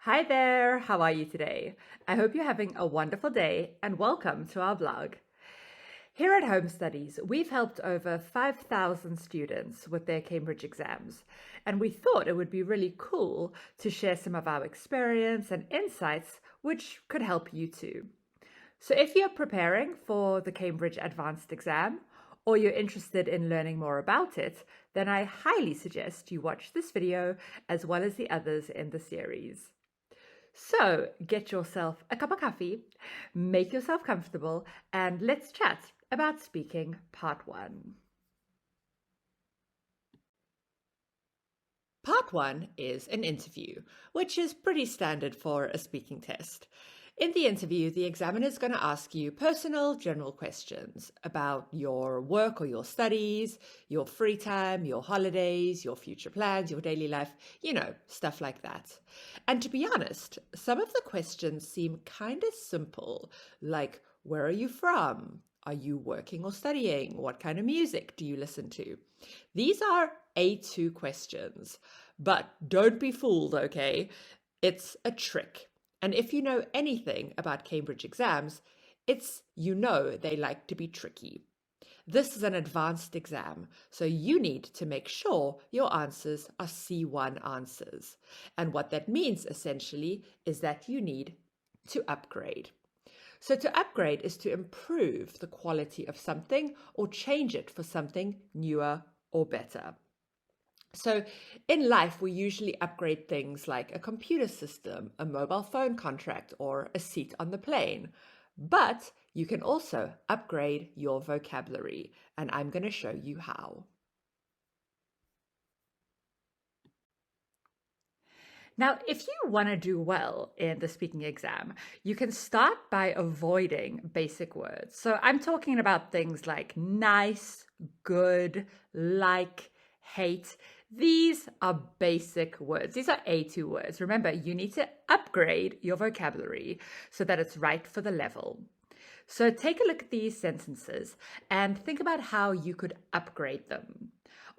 Hi there, how are you today? I hope you're having a wonderful day and welcome to our blog. Here at Home Studies, we've helped over 5,000 students with their Cambridge exams, and we thought it would be really cool to share some of our experience and insights which could help you too. So if you're preparing for the Cambridge Advanced exam, or you're interested in learning more about it, then I highly suggest you watch this video as well as the others in the series. So get yourself a cup of coffee, make yourself comfortable, and let's chat about speaking part one. Part one is an interview, which is pretty standard for a speaking test. In the interview, the examiner is going to ask you personal, general questions about your work or your studies, your free time, your holidays, your future plans, your daily life, stuff like that. And to be honest, some of the questions seem kind of simple, like where are you from? Are you working or studying? What kind of music do you listen to? These are A2 questions, but don't be fooled, okay? It's a trick. And if you know anything about Cambridge exams, they like to be tricky. This is an advanced exam, so you need to make sure your answers are C1 answers. And what that means essentially is that you need to upgrade. So to upgrade is to improve the quality of something or change it for something newer or better. So in life, we usually upgrade things like a computer system, a mobile phone contract, or a seat on the plane. But you can also upgrade your vocabulary, and I'm going to show you how. Now, if you want to do well in the speaking exam, you can start by avoiding basic words. So I'm talking about things like nice, good, like, hate. These are basic words. These are A2 words. Remember, you need to upgrade your vocabulary so that it's right for the level. So take a look at these sentences and think about how you could upgrade them.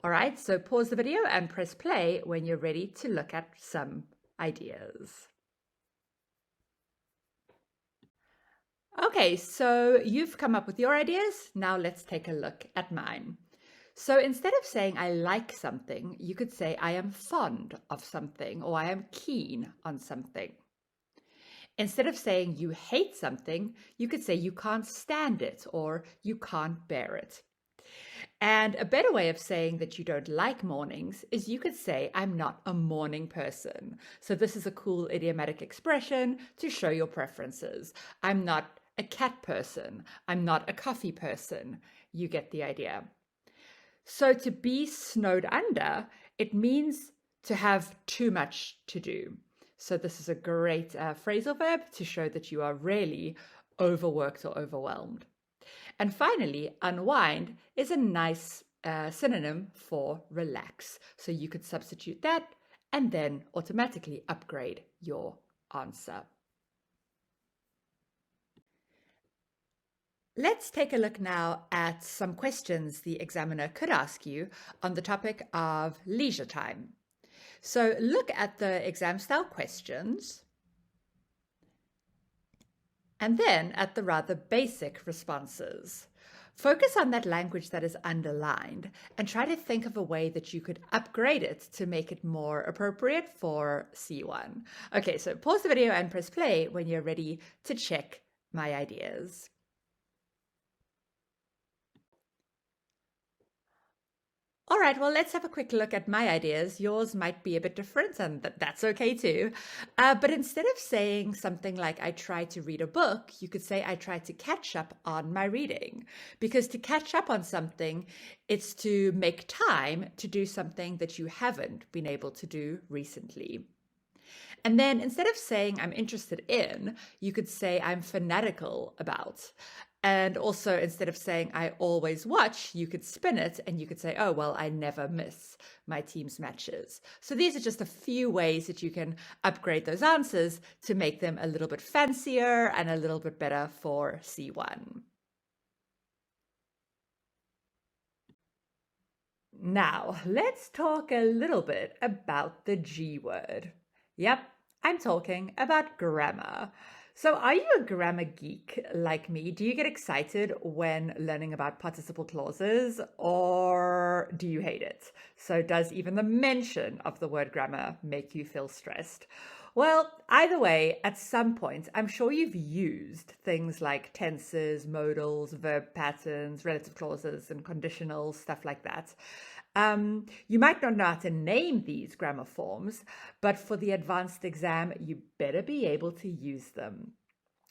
All right, so pause the video and press play when you're ready to look at some ideas. Okay, so you've come up with your ideas. Now let's take a look at mine. So instead of saying I like something, you could say I am fond of something or I am keen on something. Instead of saying you hate something, you could say you can't stand it or you can't bear it. And a better way of saying that you don't like mornings is you could say, I'm not a morning person. So this is a cool idiomatic expression to show your preferences. I'm not a cat person. I'm not a coffee person. You get the idea. So to be snowed under, it means to have too much to do. So this is a great phrasal verb to show that you are really overworked or overwhelmed. And finally, unwind is a nice synonym for relax. So you could substitute that and then automatically upgrade your answer. Let's take a look now at some questions the examiner could ask you on the topic of leisure time. So look at the exam style questions and then at the rather basic responses. Focus on that language that is underlined and try to think of a way that you could upgrade it to make it more appropriate for C1. Okay, so pause the video and press play when you're ready to check my ideas. All right, well, let's have a quick look at my ideas. Yours might be a bit different, and that's okay too. But instead of saying something like, I tried to read a book, you could say, I tried to catch up on my reading. Because to catch up on something, it's to make time to do something that you haven't been able to do recently. And then instead of saying I'm interested in, you could say I'm fanatical about. And also, instead of saying I always watch, you could spin it and you could say, oh, well, I never miss my team's matches. So these are just a few ways that you can upgrade those answers to make them a little bit fancier and a little bit better for C1. Now, let's talk a little bit about the G word. Yep, I'm talking about grammar. So, are you a grammar geek like me? Do you get excited when learning about participle clauses, or do you hate it? So, does even the mention of the word grammar make you feel stressed? Well, either way, at some point, I'm sure you've used things like tenses, modals, verb patterns, relative clauses, and conditionals, stuff like that. You might not know how to name these grammar forms, but for the advanced exam, you better be able to use them.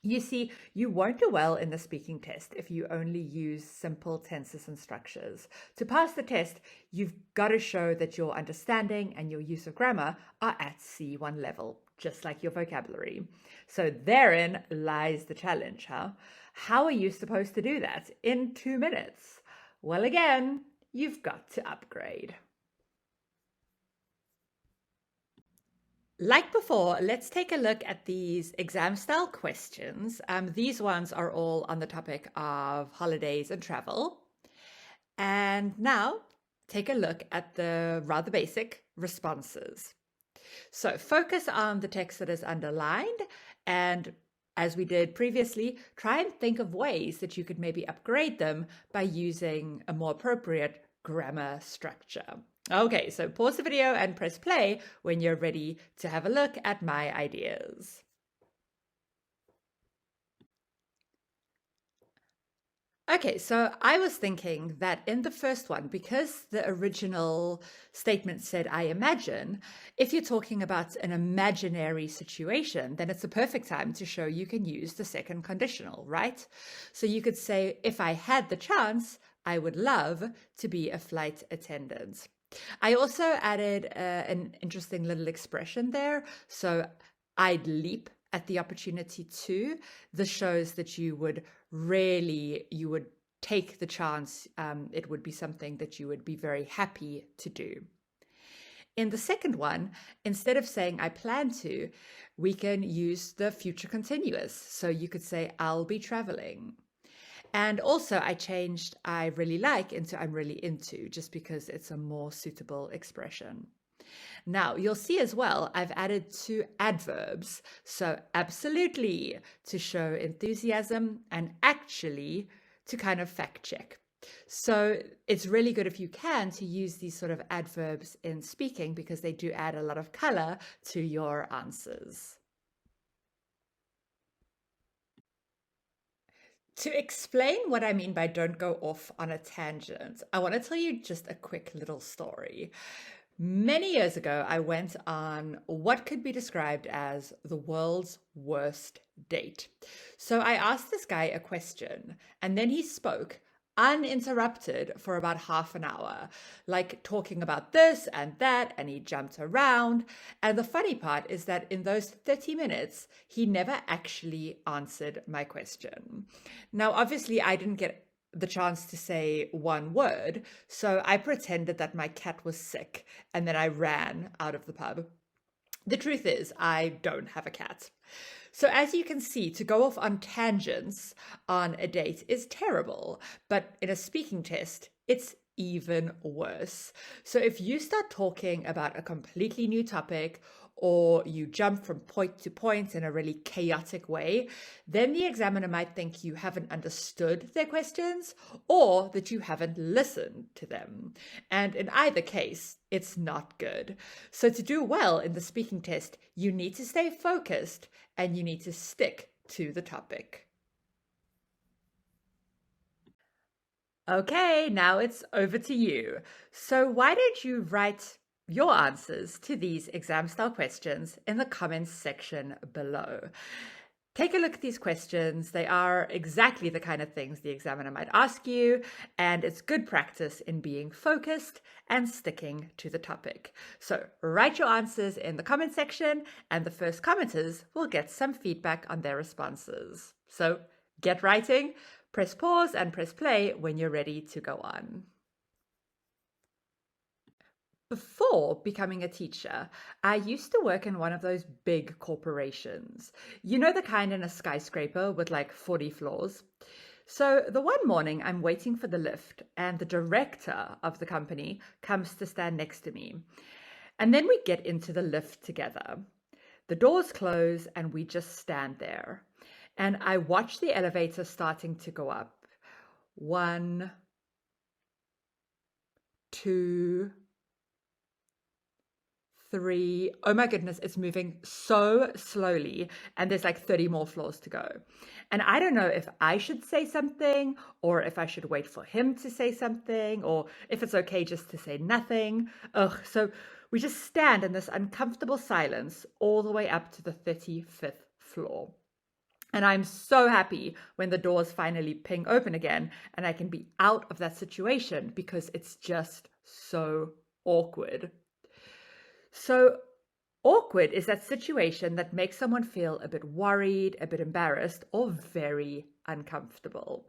You see, you won't do well in the speaking test if you only use simple tenses and structures. To pass the test, you've got to show that your understanding and your use of grammar are at C1 level, just like your vocabulary. So therein lies the challenge, huh? How are you supposed to do that in 2 minutes? Well, again, you've got to upgrade. Like before, let's take a look at these exam style questions. These ones are all on the topic of holidays and travel. And now take a look at the rather basic responses. So focus on the text that is underlined, and as we did previously, try and think of ways that you could maybe upgrade them by using a more appropriate grammar structure. Okay, so pause the video and press play when you're ready to have a look at my ideas. Okay, so I was thinking that in the first one, because the original statement said, I imagine, if you're talking about an imaginary situation, then it's a perfect time to show you can use the second conditional, right? So you could say, if I had the chance, I would love to be a flight attendant. I also added an interesting little expression there. So I'd leap at the opportunity to. This shows that you would take the chance. It would be something that you would be very happy to do. In the second one, instead of saying I plan to, we can use the future continuous. So you could say I'll be traveling. And also I changed I really like into I'm really into, just because it's a more suitable expression. Now, you'll see as well, I've added 2 adverbs. So absolutely to show enthusiasm, and actually to kind of fact check. So it's really good if you can to use these sort of adverbs in speaking, because they do add a lot of color to your answers. To explain what I mean by don't go off on a tangent, I want to tell you just a quick little story. Many years ago, I went on what could be described as the world's worst date. So I asked this guy a question, and then he spoke uninterrupted for about half an hour, like talking about this and that, and he jumped around. And the funny part is that in those 30 minutes, he never actually answered my question. Now, obviously, I didn't get the chance to say one word, so I pretended that my cat was sick, and then I ran out of the pub. The truth is, I don't have a cat. So as you can see, to go off on tangents on a date is terrible, but in a speaking test, it's even worse. So if you start talking about a completely new topic, or you jump from point to point in a really chaotic way, then the examiner might think you haven't understood their questions, or that you haven't listened to them. And in either case, it's not good. So to do well in the speaking test, you need to stay focused and you need to stick to the topic. Okay, now it's over to you. So why don't you write your answers to these exam style questions in the comments section below. Take a look at these questions. They are exactly the kind of things the examiner might ask you, and it's good practice in being focused and sticking to the topic. So write your answers in the comment section, and the first commenters will get some feedback on their responses. So get writing, press pause and press play when you're ready to go on. Before becoming a teacher, I used to work in one of those big corporations. You know, the kind in a skyscraper with like 40 floors? So the one morning I'm waiting for the lift, and the director of the company comes to stand next to me. And then we get into the lift together. The doors close and we just stand there. And I watch the elevator starting to go up. 1, 2, 3. Oh my goodness, it's moving so slowly, and there's like 30 more floors to go. And I don't know if I should say something, or if I should wait for him to say something, or if it's okay just to say nothing. Ugh, so we just stand in this uncomfortable silence all the way up to the 35th floor. And I'm so happy when the doors finally ping open again and I can be out of that situation because it's just so awkward. So, awkward is that situation that makes someone feel a bit worried, a bit embarrassed, or very uncomfortable.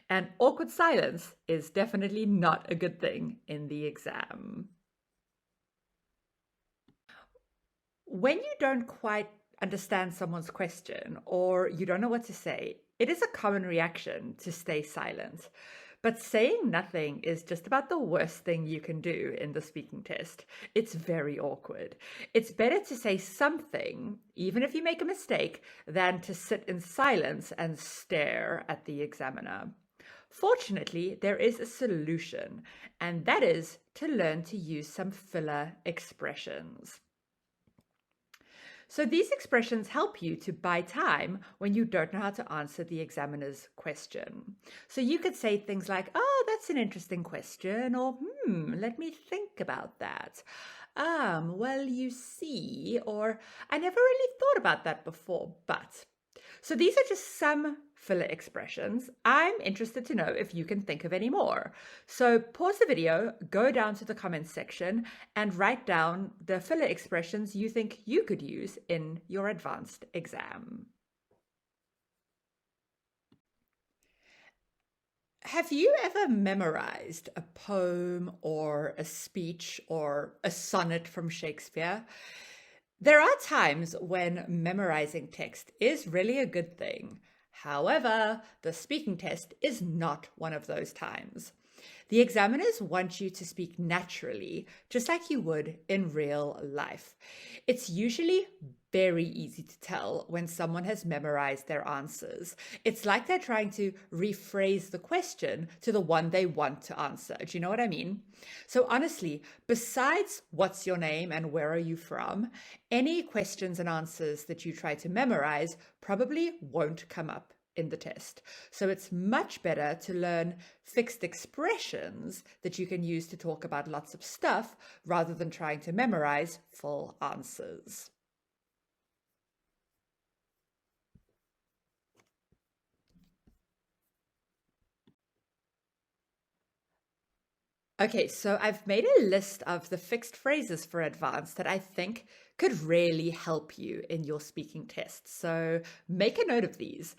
And awkward silence is definitely not a good thing in the exam. When you don't quite understand someone's question or you don't know what to say, it is a common reaction to stay silent. But saying nothing is just about the worst thing you can do in the speaking test. It's very awkward. It's better to say something, even if you make a mistake, than to sit in silence and stare at the examiner. Fortunately, there is a solution, and that is to learn to use some filler expressions. So these expressions help you to buy time when you don't know how to answer the examiner's question. So you could say things like, oh, that's an interesting question, or let me think about that. Well, you see, or I never really thought about that before, but. So these are just some filler expressions. I'm interested to know if you can think of any more. So pause the video, go down to the comments section, and write down the filler expressions you think you could use in your advanced exam. Have you ever memorized a poem or a speech or a sonnet from Shakespeare? There are times when memorizing text is really a good thing. However, the speaking test is not one of those times. The examiners want you to speak naturally, just like you would in real life. It's usually very easy to tell when someone has memorized their answers. It's like they're trying to rephrase the question to the one they want to answer. Do you know what I mean? So honestly, besides what's your name and where are you from, any questions and answers that you try to memorize probably won't come up in the test. So it's much better to learn fixed expressions that you can use to talk about lots of stuff rather than trying to memorize full answers. Okay, so I've made a list of the fixed phrases for advanced that I think could really help you in your speaking test. So make a note of these.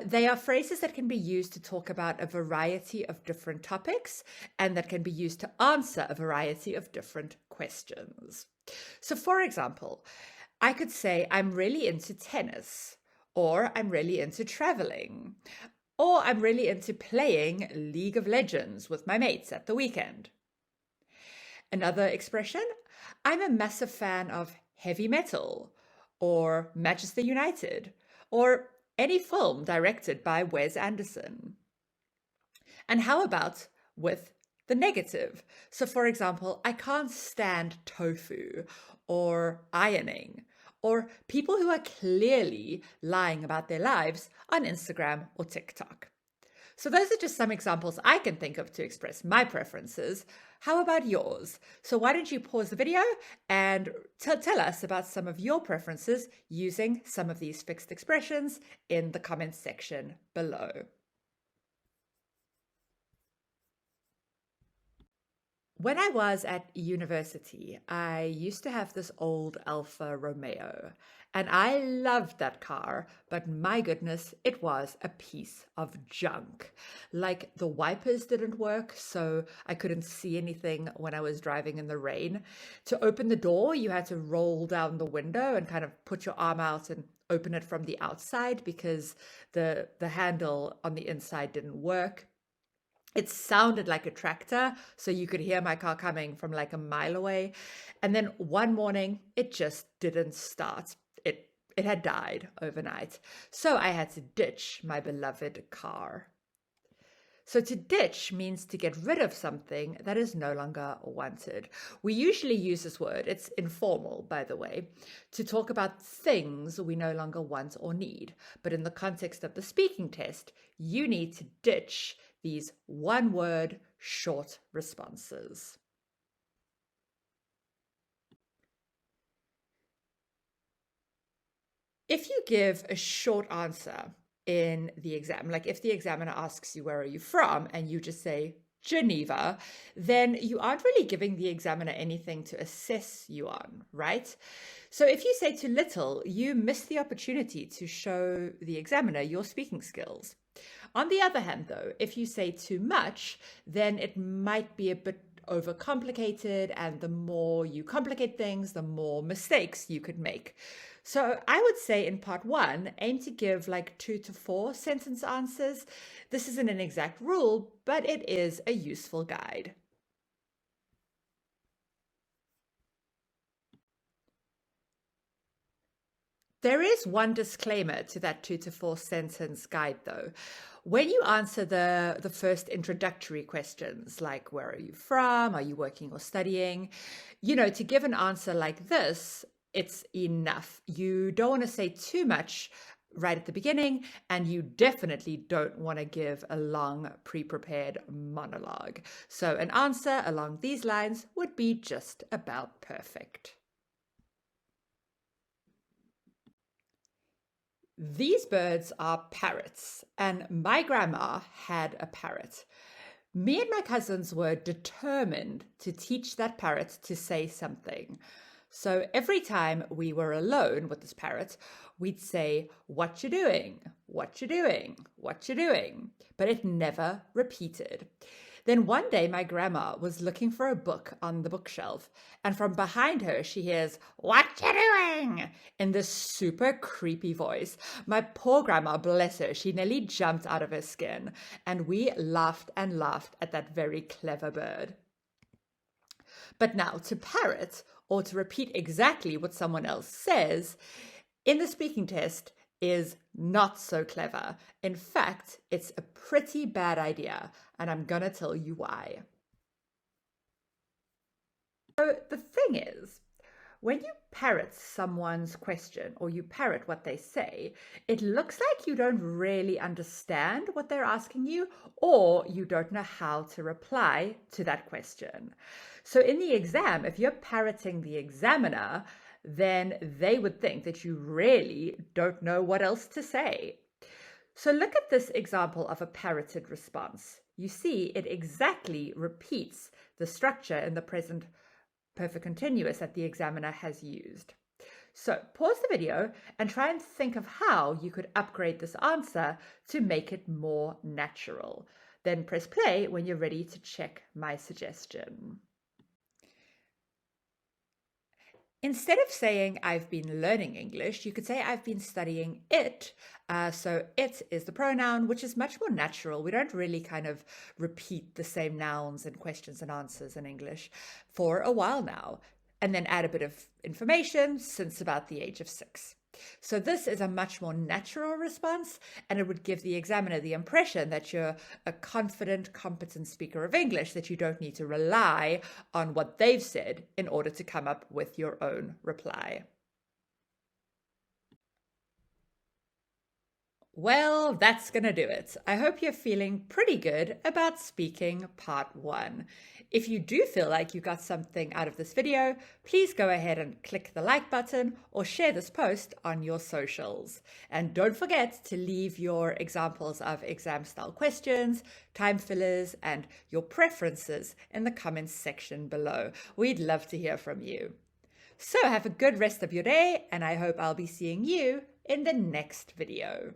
They are phrases that can be used to talk about a variety of different topics and that can be used to answer a variety of different questions. So for example, I could say, I'm really into tennis, or I'm really into traveling, or I'm really into playing League of Legends with my mates at the weekend. Another expression, I'm a massive fan of heavy metal, or Manchester United, or any film directed by Wes Anderson. And how about with the negative? So for example, I can't stand tofu, or ironing, or people who are clearly lying about their lives on Instagram or TikTok. So those are just some examples I can think of to express my preferences. How about yours? So why don't you pause the video and tell us about some of your preferences using some of these fixed expressions in the comments section below. When I was at university, I used to have this old Alfa Romeo, and I loved that car, but my goodness, it was a piece of junk. Like the wipers didn't work, so I couldn't see anything when I was driving in the rain. To open the door, you had to roll down the window and kind of put your arm out and open it from the outside because the handle on the inside didn't work. It sounded like a tractor, so you could hear my car coming from like a mile away. And then one morning, it just didn't start. It had died overnight, so I had to ditch my beloved car. So to ditch means to get rid of something that is no longer wanted. We usually use this word, it's informal, by the way, to talk about things we no longer want or need. But in the context of the speaking test, you need to ditch these one-word short responses. If you give a short answer in the exam, like if the examiner asks you, where are you from? And you just say, Geneva, then you aren't really giving the examiner anything to assess you on, right? So if you say too little, you miss the opportunity to show the examiner your speaking skills. On the other hand, though, if you say too much, then it might be a bit overcomplicated, and the more you complicate things, the more mistakes you could make. So I would say in part 1, aim to give like 2 to 4 sentence answers. This isn't an exact rule, but it is a useful guide. There is one disclaimer to that 2 to 4 sentence guide, though. When you answer the first introductory questions, like where are you from, are you working or studying, to give an answer like this, it's enough. You don't want to say too much right at the beginning, and you definitely don't want to give a long pre-prepared monologue. So an answer along these lines would be just about perfect. These birds are parrots, and my grandma had a parrot. Me and my cousins were determined to teach that parrot to say something. So every time we were alone with this parrot, we'd say, what you doing? What you doing? What you doing? But it never repeated. Then one day my grandma was looking for a book on the bookshelf, and from behind her she hears, what you doing? In this super creepy voice. My poor grandma, bless her, she nearly jumped out of her skin, and we laughed and laughed at that very clever bird. But now to parrot, or to repeat exactly what someone else says, in the speaking test is not so clever. In fact, it's a pretty bad idea, and I'm gonna tell you why. So the thing is, when you parrot someone's question or you parrot what they say, it looks like you don't really understand what they're asking you, or you don't know how to reply to that question. So in the exam, if you're parroting the examiner, then they would think that you really don't know what else to say. So look at this example of a parroted response. You see, it exactly repeats the structure in the present perfect continuous that the examiner has used. So pause the video and try and think of how you could upgrade this answer to make it more natural. Then press play when you're ready to check my suggestion. Instead of saying I've been learning English, you could say I've been studying it. So it is the pronoun, which is much more natural. We don't really kind of repeat the same nouns and questions and answers in English for a while now. And then add a bit of information since about the age of 6. So this is a much more natural response, and it would give the examiner the impression that you're a confident, competent speaker of English, that you don't need to rely on what they've said in order to come up with your own reply. Well, that's going to do it. I hope you're feeling pretty good about speaking part 1. If you do feel like you got something out of this video, please go ahead and click the like button or share this post on your socials. And don't forget to leave your examples of exam style questions, time fillers, and your preferences in the comments section below. We'd love to hear from you. So have a good rest of your day, and I hope I'll be seeing you in the next video.